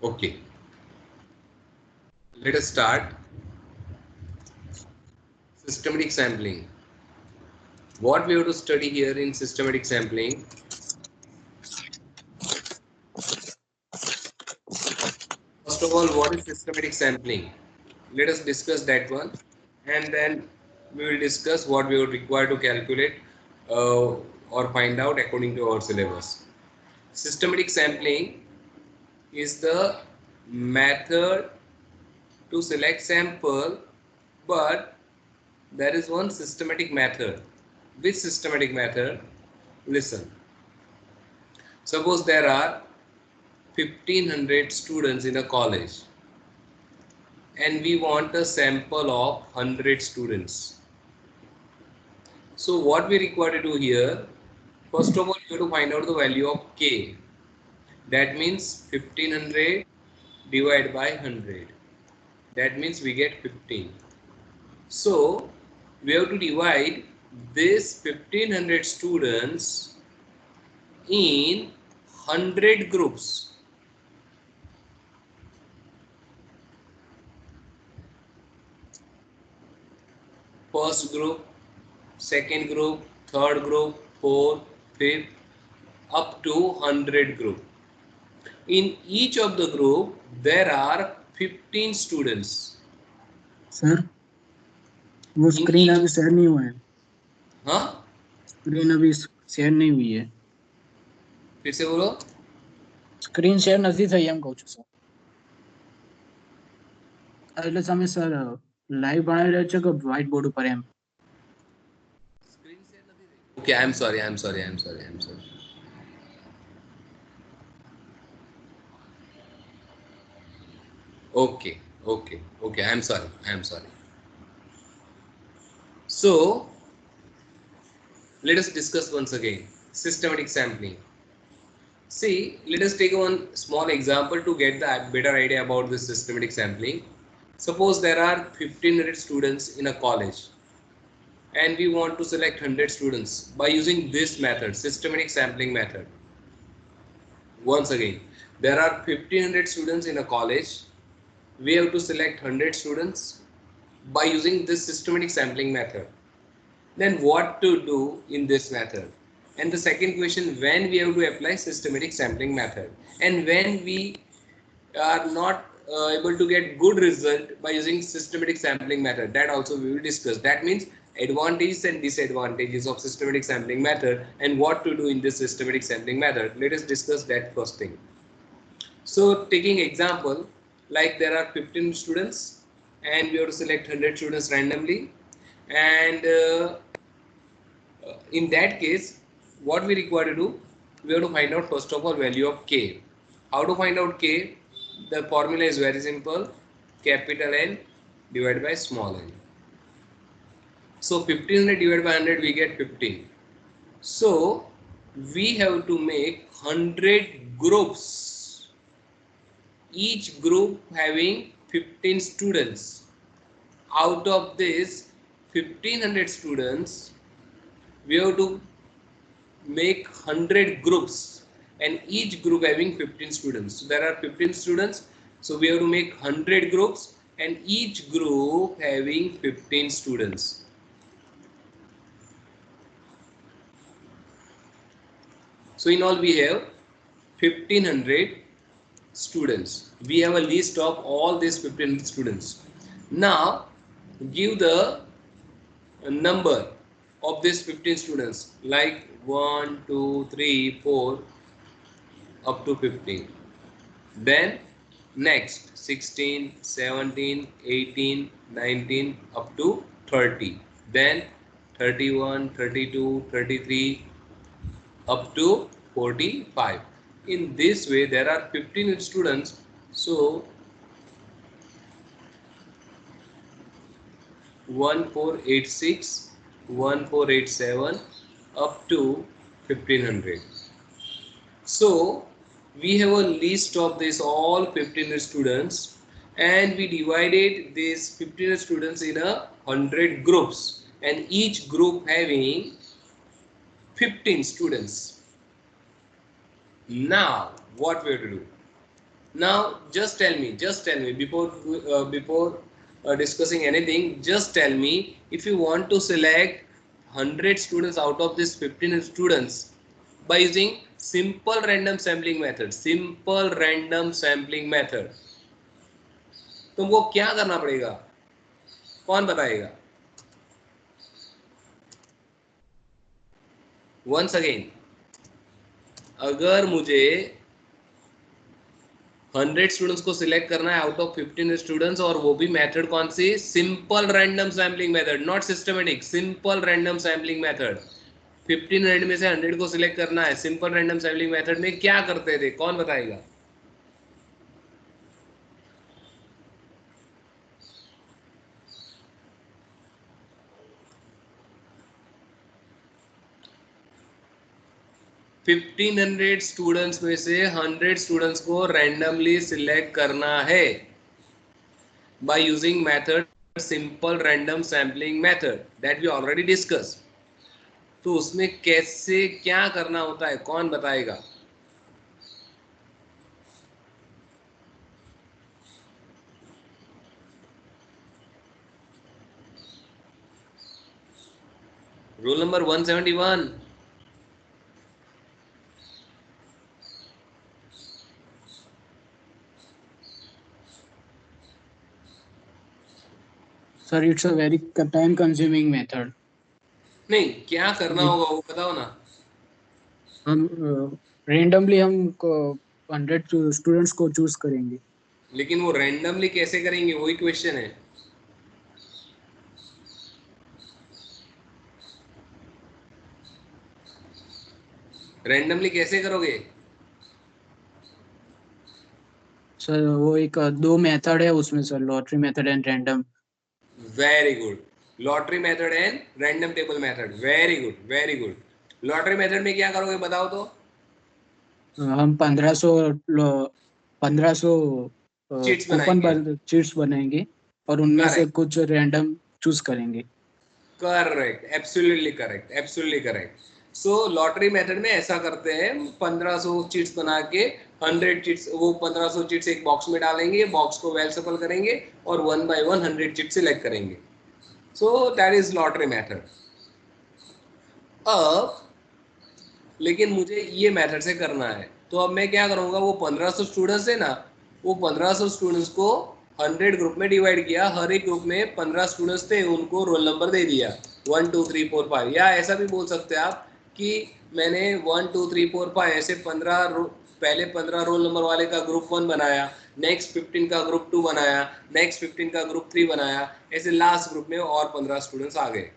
Okay, let us start. Systematic sampling. What we have to study here in systematic sampling? First of all, what is systematic sampling? Let us discuss that one, and then we will discuss what we would require to calculate or find out according to our syllabus. Systematic sampling is the method to select sample, but there is one systematic method. Which systematic method? Listen. Suppose there are 1500 students in a college and we want a sample of 100 students. So what we require to do here, first of all, you have to find out the value of k. That means 1500 divided by 100. That means we get 15. So we have to divide this 1500 students in 100 groups. First group, second group, third group, fourth, fifth, up to 100 group. In each of the group, there are 15 students. Sir वो In screen each, अभी share नहीं हुआ है. हाँ screen अभी share नहीं हुई है. फिर से बोलो. સ્ક્રીન શેર નથી થઈ એમ કહું છું સર. એટલે તમે સર લાઈવ ભણાવી રહ્યા છો કે વ્હાઇટ બોર્ડ ઉપર એમ? Okay, I'm sorry. I'm sorry. I'm sorry. I'm sorry. Okay, okay, okay. I'm sorry. I'm sorry. So let us discuss once again systematic sampling. See, let us take one small example to get the better idea about this systematic sampling. Suppose there are 1500 students in a college and we want to select 100 students by using this method, systematic sampling method. Once again, there are 1500 students in a college. We have to select 100 students by using this systematic sampling method. Then what to do in this method? And the second question, when we have to apply systematic sampling method, and when we are not able to get good result by using systematic sampling method, that also we will discuss. That means advantages and disadvantages of systematic sampling method and what to do in this systematic sampling method. Let us discuss that first thing. So taking example, like there are 15 students and we have to select 100 students randomly, and in that case what we require to do, we have to find out first of all value of k. How to find out k? The formula is very simple, capital N divided by small n. So 1500 divided by 100 we get 15. So we have to make 100 groups, each group having 15 students. Out of this 1500 students, we have to make 100 groups and each group having 15 students. So there are 15 students, so we have to make 100 groups and each group having 15 students. So in all we have 1500 students. We have a list of all these 1500 students. Now give the number of these 15 students, like 1, 2, 3, 4 up to 15. Then next 16, 17, 18, 19 up to 30. Then 31, 32, 33 up to 45. In this way there are 15 students. So 1486, 1487 up to 1500. So we have a list of this all 15 students and we divided these 15 students in a 100 groups and each group having 15 students. Now what we have to do? Now just tell me before discussing anything, just tell me, if you want to select 100 students out of this 15 students by using simple random sampling method, तुमको क्या करना पड़ेगा? कौन बताएगा? Once again, अगर मुझे 100 students को select करना है आउट ऑफ 15 स्टूडेंट्स, और वो भी मेथड कौन सी? Simple random sampling method, not systematic, simple random sampling method. 1500 में से 100 को सिलेक्ट करना है सिंपल रैंडम सैम्पलिंग मेथड में, क्या करते थे? कौन बताएगा? फिफ्टीन 1500 स्टूडेंट्स में से 100 स्टूडेंट्स को रैंडमली सिलेक्ट करना है by using method simple random sampling method that we already discuss. तो उसमें कैसे क्या करना होता है, कौन बताएगा? Rule number 171। Sir it's a very time consuming method. नहीं, क्या करना होगा वो बताओ ना। हम रेंडमली हम 100 स्टूडेंट्स को चूज करेंगे। लेकिन वो रैंडमली कैसे करेंगे, वही क्वेश्चन है। रैंडमली कैसे करोगे? सर वो एक दो मेथड है उसमें sir, lottery method and random. Very good, lottery method and random table method, very good very good. Lottery method में क्या करोगे बताओ तो? हम 1500 चीट्स कूपन बनाएंगे। चिट्स बनाएंगे और उनमें से करेक्ट कुछ रैंडम चूज करेंगे। Correct, absolutely correct, absolutely correct. So lottery method में ऐसा करते हैं, 1500 चिट्स बना के 100 चिट्स, वो 1500 चिट्स एक बॉक्स में डालेंगे, बॉक्स को वेल सफल करेंगे और 1 बाय 1 100 चिट्स सिलेक्ट करेंगे। So that is lottery method. अब लेकिन मुझे ये मेथड से करना है, तो अब मैं क्या करूँगा, वो 1500 स्टूडेंट्स है ना, वो 1500 स्टूडेंट्स को 100 ग्रुप में डिवाइड किया, हर एक ग्रुप में 15 स्टूडेंट्स थे, उनको रोल नंबर दे दिया 1 2 3 4 5, या ऐसा भी बोल सकते हैं आप कि मैंने 1 2 3 4 5 ऐसे 15 पहले 15 रोल नंबर वाले का ग्रुप 1 बनाया, नेक्स्ट 15 का ग्रुप 2 बनाया, नेक्स्ट 15 का ग्रुप 3 बनाया, ऐसे लास्ट ग्रुप में और 15 स्टूडेंट्स आ गए।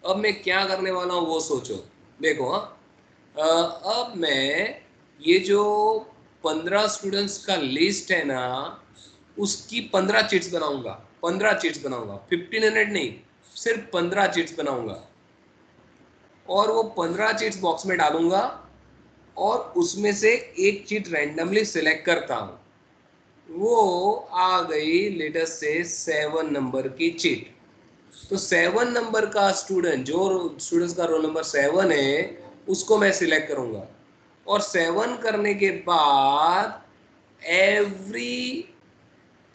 अब मैं क्या करने वाला हूँ वो सोचो। देखो हाँ, अब मैं ये जो 15 स्टूडेंट्स का लिस्ट है ना, उसकी 15 चिट्स बनाऊंगा, 15 चिट्स बनाऊंगा, 1500 नहीं, सिर्फ 15 चिट्स बनाऊंगा, और वो 15 चिट्स बॉक्स में डालूंगा और उसमें से एक चिट रैंडमली सिलेक्ट करता हूं। वो आ गई लेटेस्ट से 7 नंबर की चिट। तो 7 नंबर का स्टूडेंट, जो स्टूडेंट्स का रोल नंबर 7 है, उसको मैं सिलेक्ट करूंगा, और 7 करने के बाद every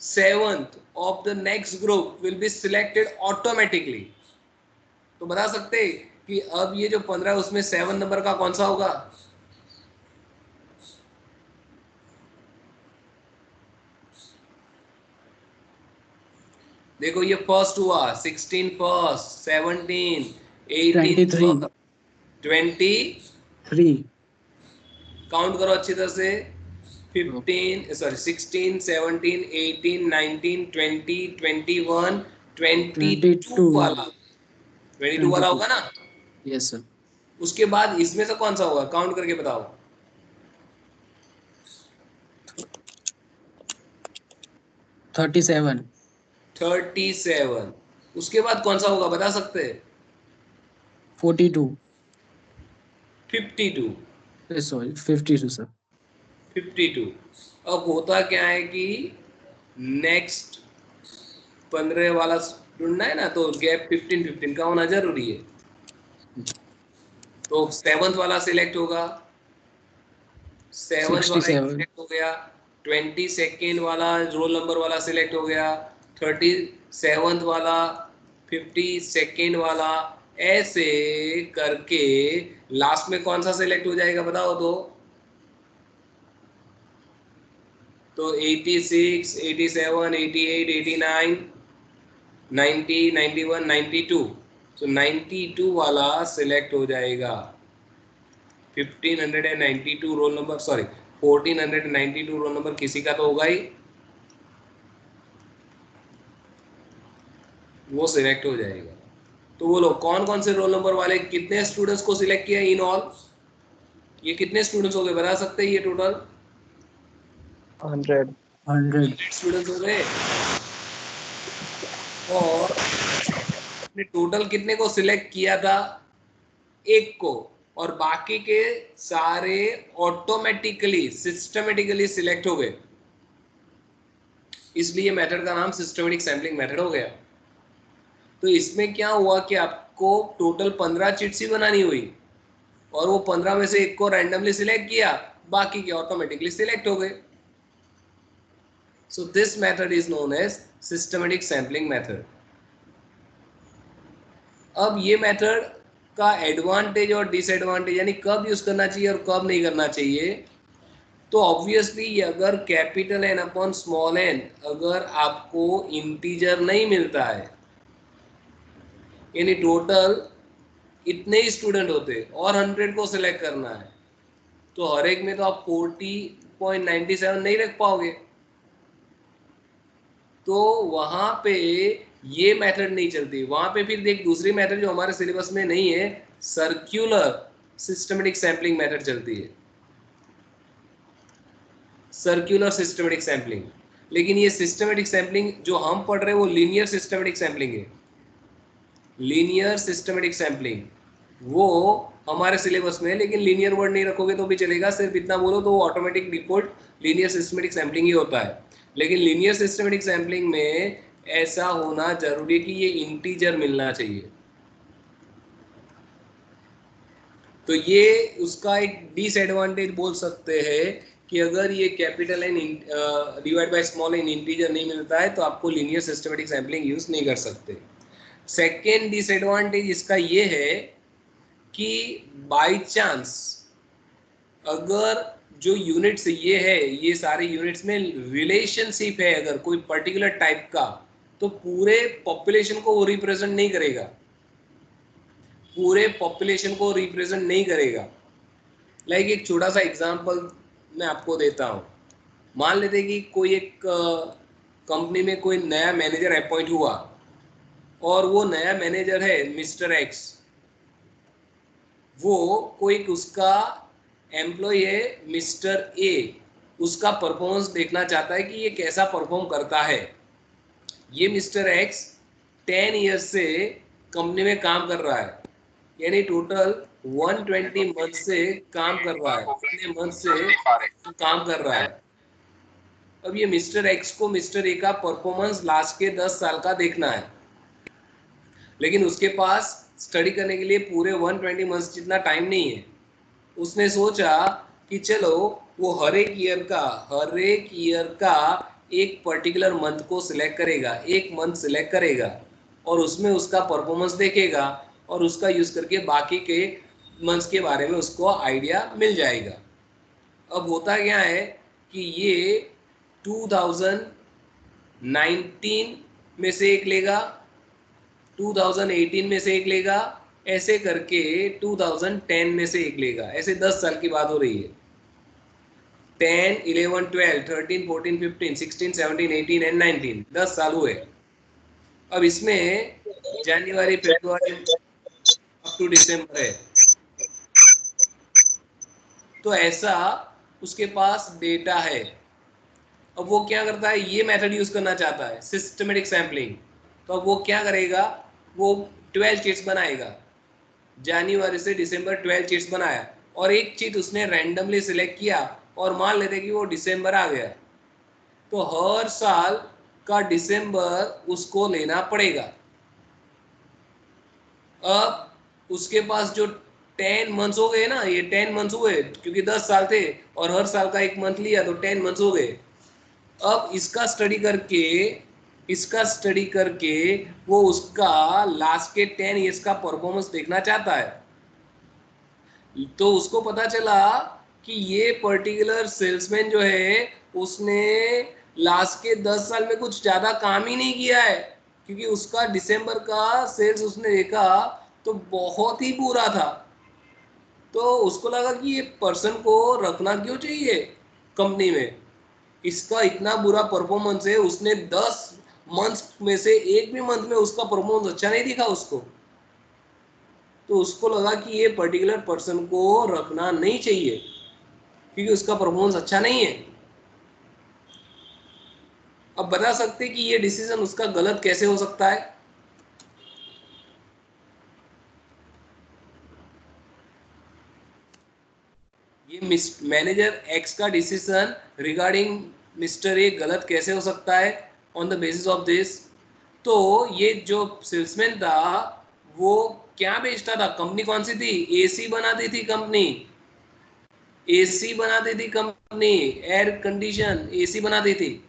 7th of the next group will be selected automatically. तो बता सकते कि अब ये जो 15 है उसमें 7 नंबर का कौन सा होगा? देखो ये फर्स्ट हुआ, 16 फर्स्ट, 17, 18 23 फर्स्ट, 20, 3 काउंट करो अच्छी तरह से, 15 सॉरी 16 17 18 19 20 21 22 22 वाला, 22 वाला 22 होगा ना? Yes sir. उसके बाद इसमें से कौन सा होगा, काउंट करके बताओ। 37 37। उसके बाद कौन सा होगा बता सकते हैं? 42 52। Sorry 52 sir. 52। अब होता क्या है कि नेक्स्ट 15 वाला ढूंढना है ना, तो गैप 15 15 का होना जरूरी है। तो 7th वाला सिलेक्ट होगा, 7th वाला एक 67 सिलेक्ट हो गया, 22nd वाला रोल नंबर वाला सिलेक्ट हो गया, 37th वाला, 52nd वाला, ऐसे करके लास्ट में कौन सा सिलेक्ट हो जाएगा बताओ तो 86, 87, 88, 89, 90, 91, 92, तो 92 वाला सिलेक्ट हो जाएगा। 1592 roll number, sorry 1492 roll number किसी का तो होगा ही, वो सिलेक्ट हो जाएगा। तो बोलो कौन कौन से रोल नंबर वाले कितने स्टूडेंट्स को सिलेक्ट किया इन ऑल, ये कितने स्टूडेंट्स हो गए बता सकते हैं ये टोटल? 100 स्टूडेंट्स हो गए। और ने टोटल कितने को सिलेक्ट किया था? एक को, और बाकी के सारे ऑटोमेटिकली सिस्टमेटिकली सिलेक्ट हो गए, इसलिए मेथड का नाम सिस्टमेटिक सैंपलिंग मेथड हो गया। तो इसमें क्या हुआ कि आपको टोटल 15 चिट्स ही बनानी हुई, और वो 15 में से एक को रैंडमली सिलेक्ट किया, बाकी के ऑटोमेटिकली सिलेक्ट हो गए। So this method is known as systematic sampling method. अब ये मेथड का एडवांटेज और डिसएडवांटेज, यानी कब यूज करना चाहिए और कब नहीं करना चाहिए, तो ऑब्वियसली अगर capital N upon small n अगर आपको इंटीजर नहीं मिलता है, यानी टोटल इतने ही स्टूडेंट होते और 100 को सिलेक्ट करना है, तो हर एक में तो आप 40.97 नहीं रख पाओगे, तो वहां पे ये मेथड नहीं चलती। वहां पे फिर देख दूसरी मेथड जो हमारे सिलेबस में नहीं है, सर्क्यूलर सिस्टमेटिक सैंपलिंग मेथड चलती है, सर्क्यूलर सिस्टमेटिक सैंपलिंग। लेकिन ये सिस्टमेटिक सैंपलिंग जो हम पढ़ रहे हैं वो लीनियर सिस्टमेटिक सैंपलिंग है, लीनियर सिस्टमेटिक सैंपलिंग वो हमारे सिलेबस में है, लेकिन लीनियर वर्ड नहीं रखोगे तो भी चलेगा, सिर्फ इतना बोलो तो automatic default linear systematic sampling ही होता है। लेकिन लीनियर सिस्टमेटिक सैंपलिंग में ऐसा होना जरूरी है कि ये इंटीजर मिलना चाहिए, तो ये उसका एक डिसएडवांटेज बोल सकते हैं कि अगर ये capital N divide by small n integer नहीं मिलता है तो आपको लीनियर सिस्टमेटिक सैंपलिंग यूज नहीं कर सकते। सेकेंड डिसएडवांटेज इसका ये है कि बाय चांस अगर जो यूनिट्स ये है, ये सारे यूनिट्स में रिलेशनशिप है अगर कोई पर्टिकुलर टाइप का, तो पूरे पॉपुलेशन को वो रिप्रेजेंट नहीं करेगा, पूरे पॉपुलेशन को रिप्रेजेंट नहीं करेगा। लाइक एक छोटा सा एग्जांपल मैं आपको देता हूँ। मान लेते कि कोई एक कंपनी में कोई नया मैनेजर अपॉइंट हुआ, और वो नया मैनेजर है मिस्टर एक्स, वो कोई उसका एम्प्लॉय है मिस्टर ए, उसका परफॉर्मेंस देखना चाहता है कि ये कैसा परफॉर्म करता है। ये मिस्टर एक्स 10 ईयर्स से कंपनी में काम कर रहा है, यानी टोटल 120 मंथ से काम कर रहा है, कितने मंथ से काम कर रहा है। अब ये मिस्टर एक्स को मिस्टर ए का परफॉर्मेंस लास्ट के 10 साल का देखना है, लेकिन उसके पास स्टडी करने के लिए पूरे 120 मंथ्स जितना टाइम नहीं है। उसने सोचा कि चलो वो हर एक ईयर का एक पर्टिकुलर मंथ को सिलेक्ट करेगा, एक मंथ सिलेक्ट करेगा, और उसमें उसका परफॉर्मेंस देखेगा, और उसका यूज करके बाकी के मंथ्स के बारे में उसको आइडिया मिल जाएगा। अब होता क्या है कि ये 2019 में से एक लेगा, 2018 में से एक लेगा, ऐसे करके 2010 में से एक लेगा, ऐसे 10 साल की बात हो रही है। 10, 11, 12, 13, 14, 15, 16, 17, 18 एंड 19, 10 साल हुए। अब इसमें जनवरी फरवरी अप टू दिसंबर है, तो ऐसा उसके पास डेटा है। अब वो क्या करता है, ये मेथड यूज करना चाहता है सिस्टमेटिक सैंपलिंग, तो अब वो क्या करेगा, वो 12 चिट्स बनाएगा, जनवरी से दिसंबर 12 चिट्स बनाया, और एक चिट उसने रैंडमली सिलेक्ट किया, और मान लेते कि वो दिसंबर आ गया, तो हर साल का दिसंबर उसको लेना पड़ेगा। अब उसके पास जो 10 मंथ्स हो गए ना, ये 10 मंथ्स हुए क्योंकि 10 साल थे, और हर साल का एक मंथ लिया तो 10 मंथ्स हो गए। अब इसका स्टडी करके वो उसका लास्ट के 10 ईयर्स का परफॉर्मेंस देखना चाहता है। तो उसको पता चला कि ये पर्टिकुलर सेल्समैन जो है उसने लास्ट के 10 साल में कुछ ज्यादा काम ही नहीं किया है, क्योंकि उसका दिसंबर का सेल्स उसने देखा तो बहुत ही बुरा था। तो उसको लगा कि ये पर्सन को रखना क्यों चाहिए कंपनी में, इसका इतना बुरा परफॉर्मेंस है, उसने 10 मंथ्स में से एक भी मंथ में उसका परफॉर्मेंस अच्छा नहीं दिखा उसको। तो उसको लगा कि ये पर्टिकुलर पर्सन को रखना नहीं चाहिए क्योंकि उसका परफॉर्मेंस अच्छा नहीं है। अब बता सकते कि ये डिसीजन उसका गलत कैसे हो सकता है? ये मैनेजर एक्स का डिसीजन रिगार्डिंग मिस्टर ए गलत कैसे हो सकता है on the basis of this? तो ये जो सेल्समैन था वो क्या बेचता था? कंपनी कौन सी थी? एसी बनाती थी कंपनी, एसी बनाती थी कंपनी, एयर कंडीशन एसी बनाती थी।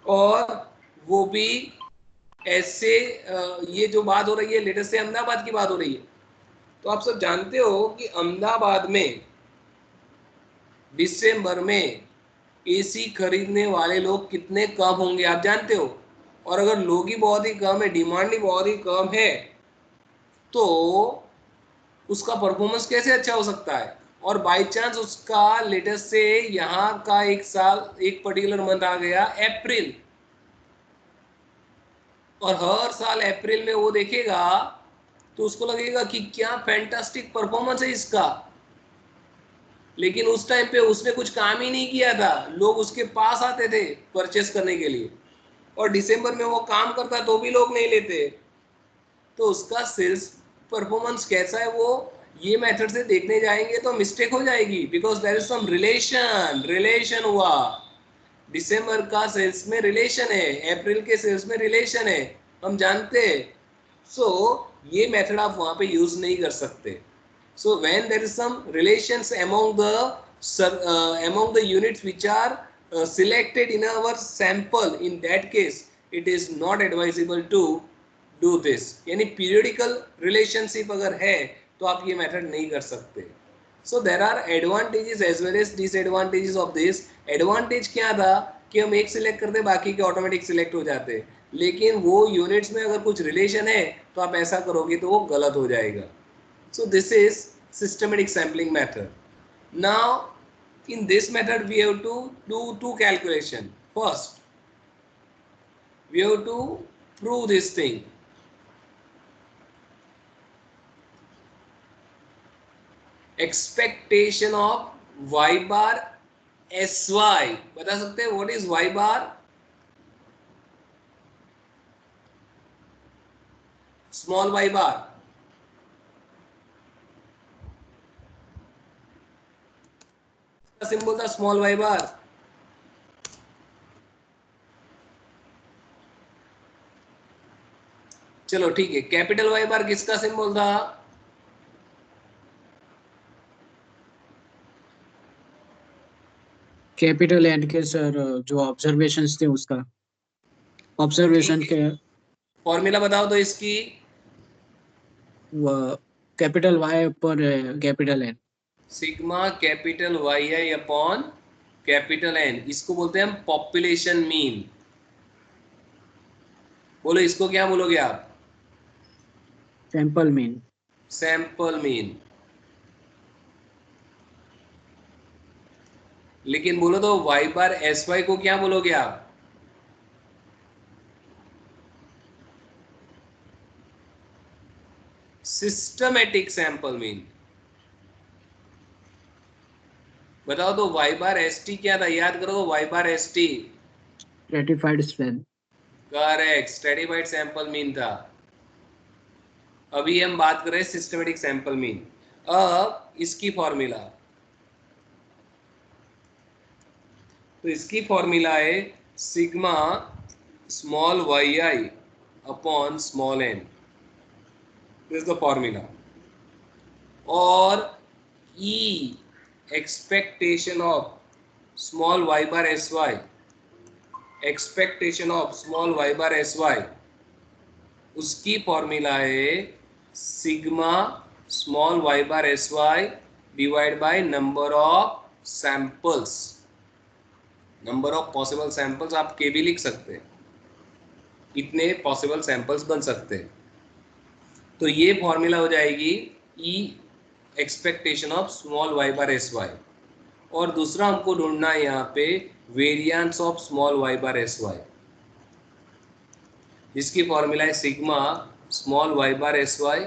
और वो भी ऐसे ये जो बात हो रही है लेटेस्ट से अहमदाबाद की बात हो रही है। तो आप सब जानते हो कि अहमदाबाद में दिसंबर में एसी खरीदने वाले लोग कितने कम होंगे आप जानते हो? और अगर लोग ही बहुत ही कम है, डिमांड ही बहुत ही कम है, तो उसका परफॉर्मेंस कैसे अच्छा हो सकता है? और बाय चांस उसका लेटेस्ट से यहाँ का एक साल एक पर्टिकुलर मंथ आ गया अप्रैल, और हर साल अप्रैल में वो देखेगा तो उसको लगेगा कि क्या फैंटास्टिक परफॉर्मेंस है इसका, लेकिन उस टाइम पे उसने कुछ काम ही नहीं किया था, लोग उसके पास आते थे परचेस करने के लिए, और दिसंबर में वो काम करता तो भी लोग नहीं लेते। तो उसका सेल्स परफॉर्मेंस कैसा है वो ये मेथड से देखने जाएंगे तो मिस्टेक हो जाएगी, because there is some relation हुआ। दिसंबर का सेल्स में रिलेशन है, अप्रैल के सेल्स में रिलेशन है, हम जानते हैं। सो ये मेथड आप वहां पे यूज नहीं कर सकते। So when there is some relations among the units which are selected in our sample, in that case it is not advisable to do this। यानी periodical relationship अगर है तो आप ये method नहीं कर सकते। So there are advantages as well as disadvantages of this। Advantage क्या था कि हम एक सिलेक्ट करते बाकी के ऑटोमेटिक सिलेक्ट हो जाते, लेकिन वो यूनिट्स में अगर कुछ रिलेशन है तो आप ऐसा करोगे तो वो गलत हो जाएगा। So this is systematic sampling method. Now in this method we have to do two calculation. First we have to prove this thing. Expectation of y bar sy, बता सकते हैं what is y bar? Small y bar, symbol था small y bar। चलो ठीक है, capital y bar किसका symbol था? Capital N के सर जो ऑब्जर्वेशंस थे उसका, ऑब्जर्वेशन के फॉर्मूला बताओ तो इसकी। कैपिटल वाई पर capital N. Sigma capital Y I upon capital N, इसको बोलते हैं हम पॉपुलेशन मीन। बोलो इसको क्या बोलोगे आप? Sample mean. Sample mean. लेकिन बोलो तो वाई बार एस वाई को क्या बोलोगे आप? Systematic sample mean. बताओ तो वाई बार एस टी क्या था? याद करो तो Y bar S T. Stratified strength. Correct, stratified sample mean था। अभी हम बात कर रहे हैं सिस्टमेटिक सैंपल मीन। अब इसकी फॉर्मूला, तो इसकी फॉर्मूला है sigma small Y I upon small N, this is the formula. और E expectation of small y bar S Y expectation of small Y bar S Y, उसकी formula है sigma small Y bar S Y divide by number of samples, number of possible samples आप के भी लिख सकते हैं, इतने possible samples बन सकते हैं। तो ये फॉर्मूला हो जाएगी E expectation of small Y bar S Y, और दूसरा हमको ढूंढना है यहाँ पे variance of small Y bar S Y, जिसकी फॉर्मूला है sigma small Y bar S Y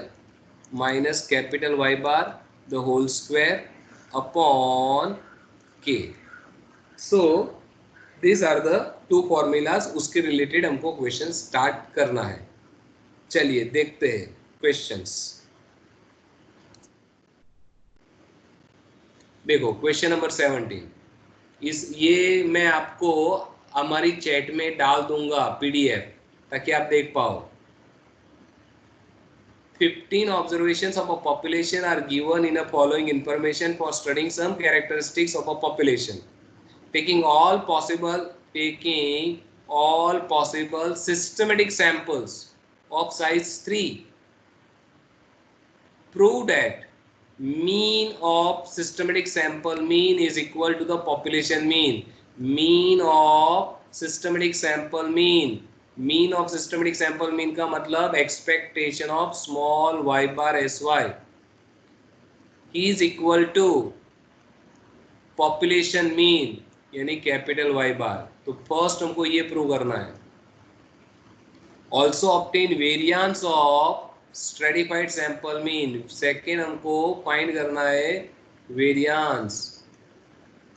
minus capital Y bar the whole square upon K. So this are the two formulas, उसके रिलेटेड हमको क्वेश्चन स्टार्ट करना है। चलिए देखते हैं questions. देखो क्वेश्चन नंबर 17, इस ये मैं आपको हमारी चैट में डाल दूंगा पीडीएफ, ताकि आप देख पाओ। 15 observations of a population are given in a following information for studying some characteristics of a population, taking all possible systematic samples of size 3. Prove that mean of systematic sample mean is equal to the population mean. Mean of systematic sample mean, mean of systematic sample mean का मतलब expectation of small y bar sy is equal to population mean यानी capital Y bar। तो first हमको ये prove करना है। Also obtain variance of stratified sample mean, second हमको find करना है variance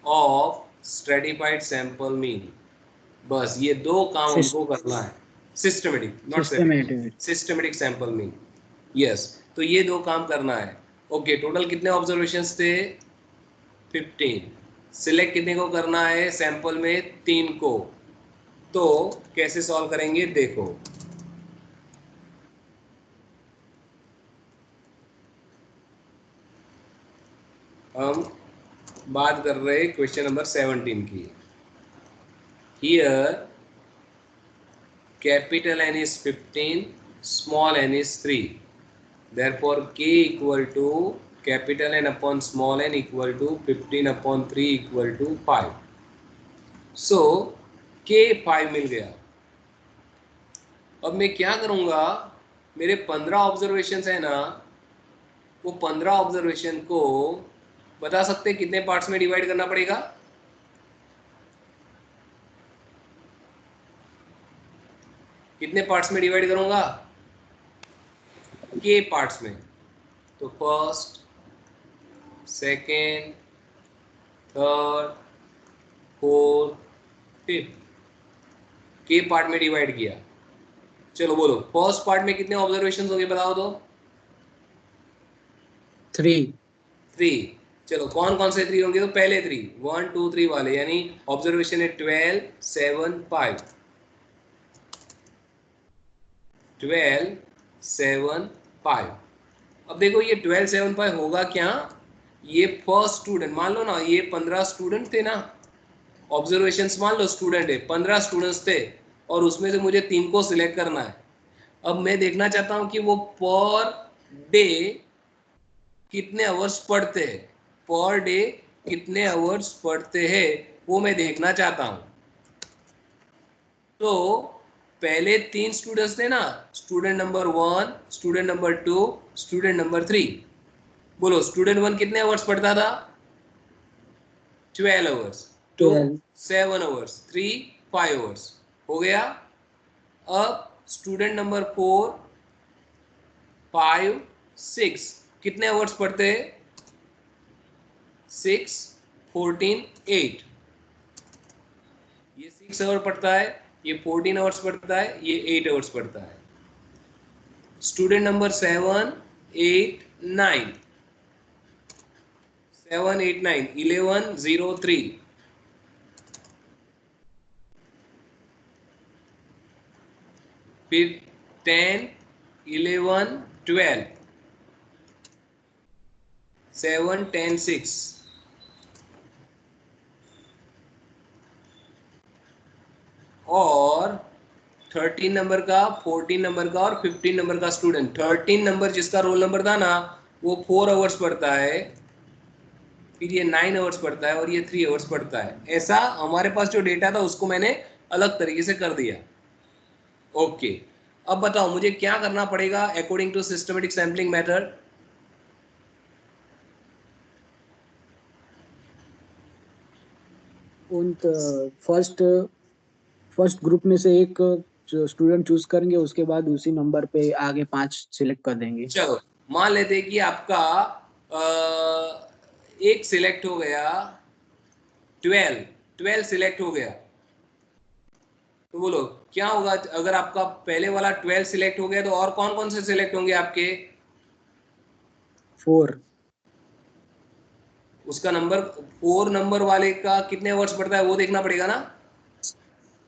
of stratified sample mean. बस ये दो काम हमको करना है। Systematic not systematic systematic sample mean, yes. तो ये दो काम करना है। ओके, टोटल कितने ऑब्जर्वेशंस थे? 15। सिलेक्ट कितने को करना है सैंपल में? 3 को। तो कैसे सॉल्व करेंगे देखो। हम बात कर रहे हैं क्वेश्चन नंबर 17 की। Here capital N is 15, small n is 3, therefore k equal to capital N upon small n equal to 15 upon 3 equal to 5। so k 5 मिल गया। अब मैं क्या करूंगा, मेरे 15 ऑब्जर्वेशन है ना, वो 15 ऑब्जर्वेशन को बता सकते कितने पार्ट्स में डिवाइड करना पड़ेगा? कितने पार्ट्स में डिवाइड करूंगा? के पार्ट्स में। तो first, second, third, fourth, fifth, के पार्ट में डिवाइड किया। चलो बोलो फर्स्ट पार्ट में कितने ऑब्जर्वेशन होंगे बताओ तो? 3। चलो कौन कौन से 3 होंगे? तो पहले 3 1 2 3 वाले, यानी ऑब्जर्वेशन है 12 7 5, 12 7 5। अब देखो ये 12 7 5 होगा क्या? ये फर्स्ट स्टूडेंट मान लो ना, ये 15 स्टूडेंट थे ना, ऑब्जर्वेशन मान लो स्टूडेंट है 15 स्टूडेंट्स थे, और उसमें से मुझे 3 को सिलेक्ट करना है। अब मैं देखना चाहता हूं कि वो पर डे कितने आवर्स पढ़ते हैं, पर डे कितने आवर्स पढ़ते हैं, वो मैं देखना चाहता हूं। तो पहले 3 स्टूडेंट्स थे ना, student number 1, student number 2, student number 3। बोलो स्टूडेंट 1 कितने आवर्स पढ़ता था? 12 आवर्स, 2 12 7 आवर्स, 3 5 आवर्स हो गया। अब स्टूडेंट नंबर 4 5 6 कितने आवर्स पढ़ते हैं? 6 14 8। ये 6 आवर पढ़ता है, ये 14 आवर्स पढ़ता है, ये 8 आवर्स पढ़ता है। स्टूडेंट नंबर 7 8 9, 7 8 9 11 0 3, फिर 10 11 12, 7 10 6, और 13 नंबर का, 14 नंबर का और 15 नंबर का स्टूडेंट। 13 नंबर जिसका रोल नंबर था ना, वो 4 आवर्स पढ़ता है, फिर ये 9 आवर्स पढ़ता है और ये 3 आवर्स पढ़ता है। ऐसा हमारे पास जो डेटा था उसको मैंने अलग तरीके से कर दिया। ओके, अब बताओ मुझे क्या करना पड़ेगा according to systematic sampling method. उन फर्स्ट फर्स्ट ग्रुप में से एक स्टूडेंट चूज करेंगे, उसके बाद उसी नंबर पे आगे 5 सिलेक्ट कर देंगे। चलो मान लेते हैं कि आपका एक सिलेक्ट हो गया, 12 सिलेक्ट हो गया, तो बोलो क्या होगा अगर आपका पहले वाला 12 सिलेक्ट हो गया, तो और कौन कौन से सिलेक्ट होंगे आपके? 4। उसका नंबर 4 नंबर वाले का कितने वर्ड्स पड़ता है वो देखना पड़ेगा ना।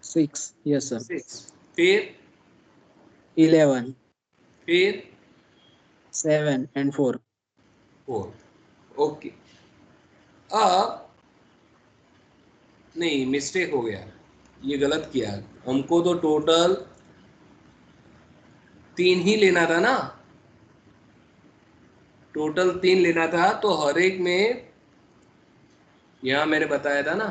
6, यस सर। 6, फिर 11, फिर 7 एंड 4। 4। ओके, अब नहीं, मिस्टेक हो गया, ये गलत किया। हमको तो टोटल 3 ही लेना था ना, टोटल 3 लेना था, तो हर एक में, यहाँ मैंने बताया था ना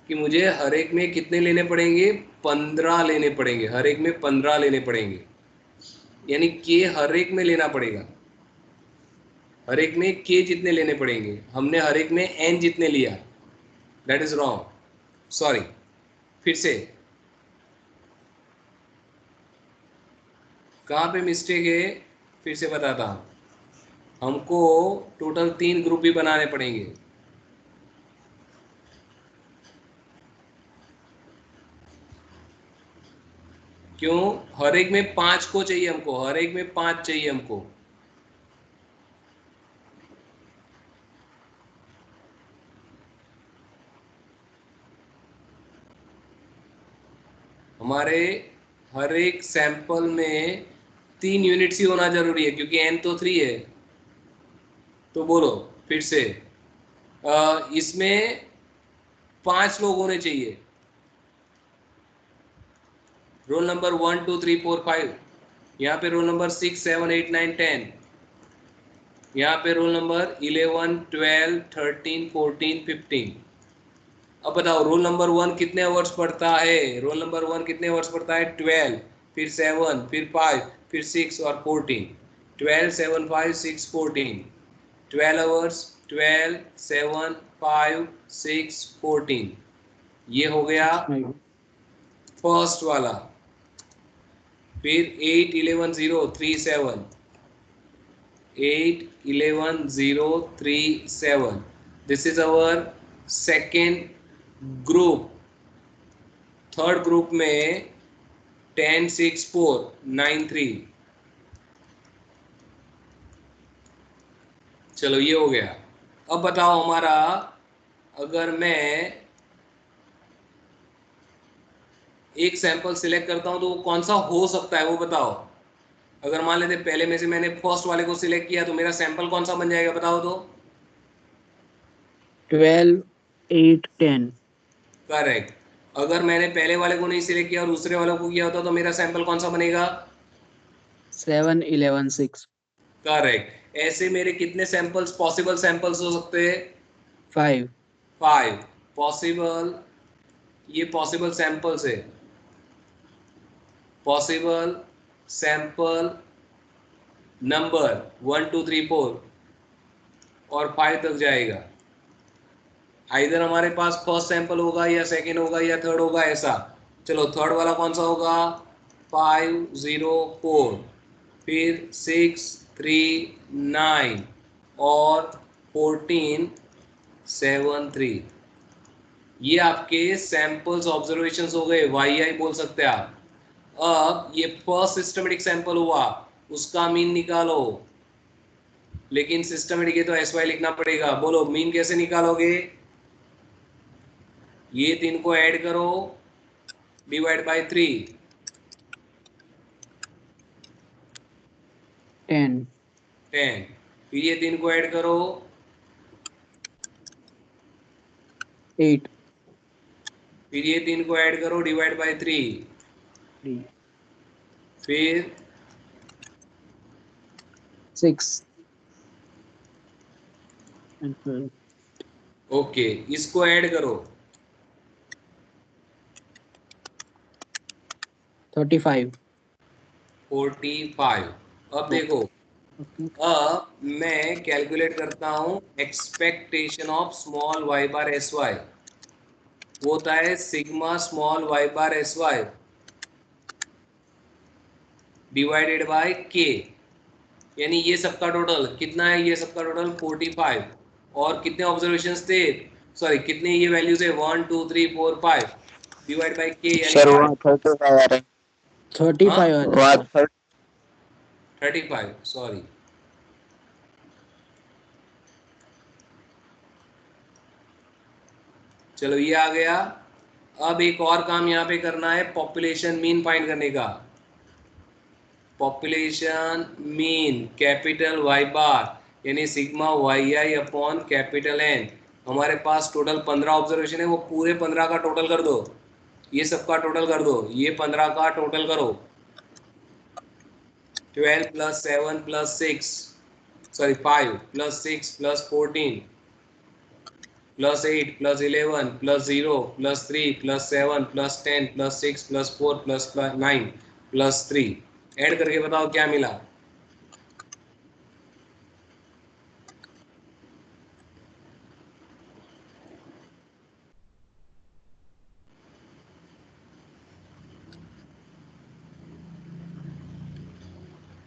कि मुझे हर एक में कितने लेने पड़ेंगे, 15 लेने पड़ेंगे, हर एक में 15 लेने पड़ेंगे, यानी के हर एक में लेना पड़ेगा। हर एक में के जितने लेने पड़ेंगे, हमने हर एक में एन जितने लिया, दैट इज रॉन्ग, सॉरी। फिर से कहाँ पे मिस्टेक है, फिर से बताता हूँ। हमको टोटल 3 ग्रुप ही बनाने पड़ेंगे। क्यों? हर एक में 5 को चाहिए हमको, हर एक में 5 चाहिए हमको। हमारे हर एक सैंपल में 3 यूनिट्स ही होना जरूरी है, क्योंकि एन तो 3 है। तो बोलो फिर से, इसमें 5 लोग होने चाहिए, रोल नंबर 1 2 3 4 5। यहाँ पे रोल नंबर 6 7 8 9 10। यहाँ पे रोल नंबर 11 12 13 14 15। अब बताओ रोल नंबर 1 कितने वर्ड्स पढ़ता है? रोल नंबर 1 कितने वर्ड्स पढ़ता है? 12, फिर 7, फिर 5, फिर 6 और 14। 12 7 5 6 14, 12 आवर्स, 12 7 5 6 14। ये हो गया फर्स्ट वाला। फिर 8 11 0 3 7, 8 11 0 3 7। This is our second group. Third group में 10 6 4 9 3। चलो ये हो गया। अब बताओ हमारा, अगर मैं एक सैंपल सिलेक्ट करता हूं तो वो कौन सा हो सकता है वो बताओ। अगर मान लेते पहले में से मैंने फर्स्ट वाले को सिलेक्ट किया, तो मेरा सैंपल कौन सा बन जाएगा बताओ तो। 12 8 10। करेक्ट। अगर मैंने पहले वाले को नहीं सिलेक्ट किया और दूसरे वाले को किया होता तो मेरा सैंपल कौन सा बनेगा? 7 11 6। करेक्ट। ऐसे मेरे कितने सैंपल्स, पॉसिबल सैंपल्स हो सकते हैं? 5। 5 पॉसिबल। ये पॉसिबल सैंपल्स है, पॉसिबल सैंपल नंबर 1 2 3 4 और 5 तक जाएगा। आइदर हमारे पास फर्स्ट सैंपल होगा या सेकंड होगा या थर्ड होगा, ऐसा। चलो थर्ड वाला कौन सा होगा? 5 0 4, फिर 6 3 9 और 14 7 3। ये आपके सैंपल्स ऑब्जर्वेशंस हो गए, वाई आई बोल सकते हैं आप। अब ये फर्स्ट सिस्टमेटिक सैंपल हुआ, उसका मीन निकालो। लेकिन सिस्टमेटिक है तो एस वाई लिखना पड़ेगा। बोलो मीन कैसे निकालोगे? ये 3 को ऐड करो, डिवाइड बाय 3। 10 10, फिर ये 3 को ऐड करो, 8 फिर ये 3 को ऐड करो, डिवाइड बाय 3, 3 फिर 6 and 12 ओके, इसको ऐड करो 35 45। अब ओके देखो, ओके अब मैं कैलकुलेट करता हूं expectation of small Y bar S y. वो होता है sigma small Y bar S y divided by K, यानी ये सबका टोटल कितना है, ये सबका टोटल 45। और कितने ऑब्जर्वेशंस थे, सॉरी कितने ये वैल्यूज है, 1 2 3 4 5 डिवाइड बाय के यानी सर 5। वहाँ 35 आ रहा है, 35 हाँ आ रहा है वहाँ सर। 35, सॉरी। चलो ये आ गया। अब एक और काम यहाँ पे करना है, पॉपुलेशन मीन फाइंड करने का। पॉपुलेशन मीन कैपिटल वाई बार यानी sigma Y I upon capital N. हमारे पास टोटल 15 ऑब्जर्वेशन है, वो पूरे 15 का टोटल कर दो, ये सबका टोटल कर दो, ये 15 का टोटल करो। 12 plus 7 plus 6, sorry 5 plus 6 plus 14 plus 8 plus 11 plus 0 plus 3 plus 7 plus 10 plus 6 plus 4 plus 9 plus 3। Add करके बताओ क्या मिला।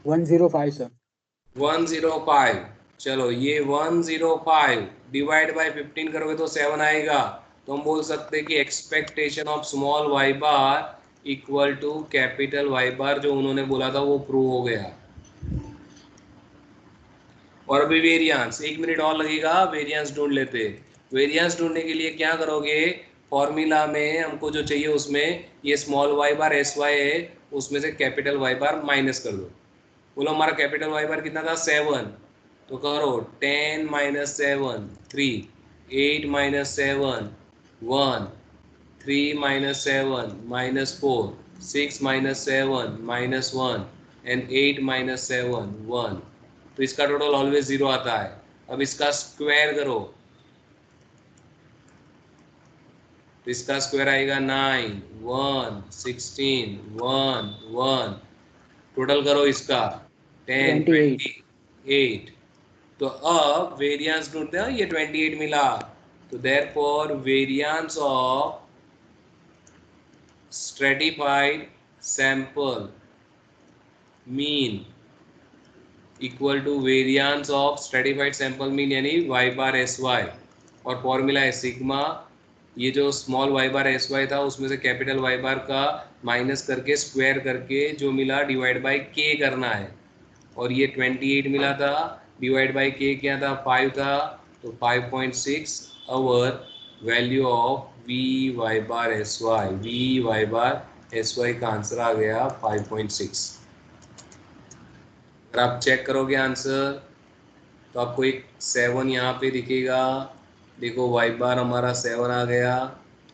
105 सर। 105। चलो ये 105 डिवाइड बाय 15 करोगे तो 7 आएगा। तो हम बोल सकते हैं कि expectation of small Y bar equal to capital Y bar, जो उन्होंने बोला था वो प्रूव हो गया। और अभी वेरिएंस, 1 मिनट और लगेगा, वेरिएंस ढूंढ लेते। वेरिएंस ढूंढने के लिए क्या करोगे, फॉर्मूला में हमको जो चाहिए उसमें ये small Y bar S Y है, उसमें से कैपिटल वाई बार माइनस कर दो। बोलो हमारा कैपिटल वाई बार कितना था, 7। तो करो 10 minus 7 3, 8 minus 7 1, 3 minus 7 minus 4, 6 minus 7 minus 1 and 8 minus 7 1। तो इसका टोटल ऑलवेज 0 आता है। अब इसका स्क्वायर करो, तो इसका स्क्वायर आएगा 9 1 16 1 1। टोटल करो इसका 10 28 28। तो अब वेरिएंस ढूंढते हैं, ये 28 मिला। तो therefore variance of stratified sample mean equal to variance of stratified sample mean यानी वाई बार एस वाई। और फॉर्मूला है सिग्मा, ये जो small Y bar S y था उसमें से कैपिटल वाई बार का माइनस करके स्क्वायर करके जो मिला डिवाइड बाय के करना है। और ये 28 मिला था, डिवाइड बाय के क्या था, 5 था, तो 5.6 our value of V y bar S y. V y bar S y का आंसर आ गया 5.6। अगर आप चेक करोगे आंसर तो आपको एक 7 यहाँ पे दिखेगा। देखो वाई बार हमारा 7 आ गया,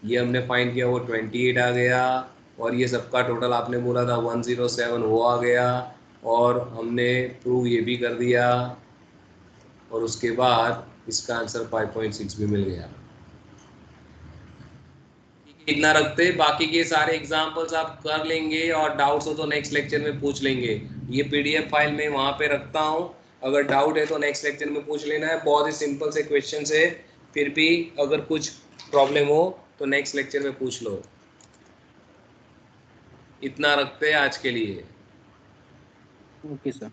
ये हमने फाइंड किया वो 28 आ गया, और ये सबका टोटल आपने बोला था 107 वो आ गया, और हमने प्रूव ये भी कर दिया, और उसके बाद इसका आंसर 5.6 भी मिल गया। इतना रखते, बाकी के सारे एग्जांपल्स आप कर लेंगे, और डाउट्स हो तो नेक्स्ट लेक्चर में पूछ लेंगे। ये पीडीएफ फाइल मैं वहाँ पे रखता हूँ, अगर डाउट है तो नेक्स्ट लेक्चर में पूछ लेना है। बहुत ही सिंपल से क्वेश्चन है, फिर भी अगर कुछ प्रॉब्लम हो तो नेक्स्ट लेक्चर में पूछ लो। इतना रखते हैं आज के लिए। Okay sir.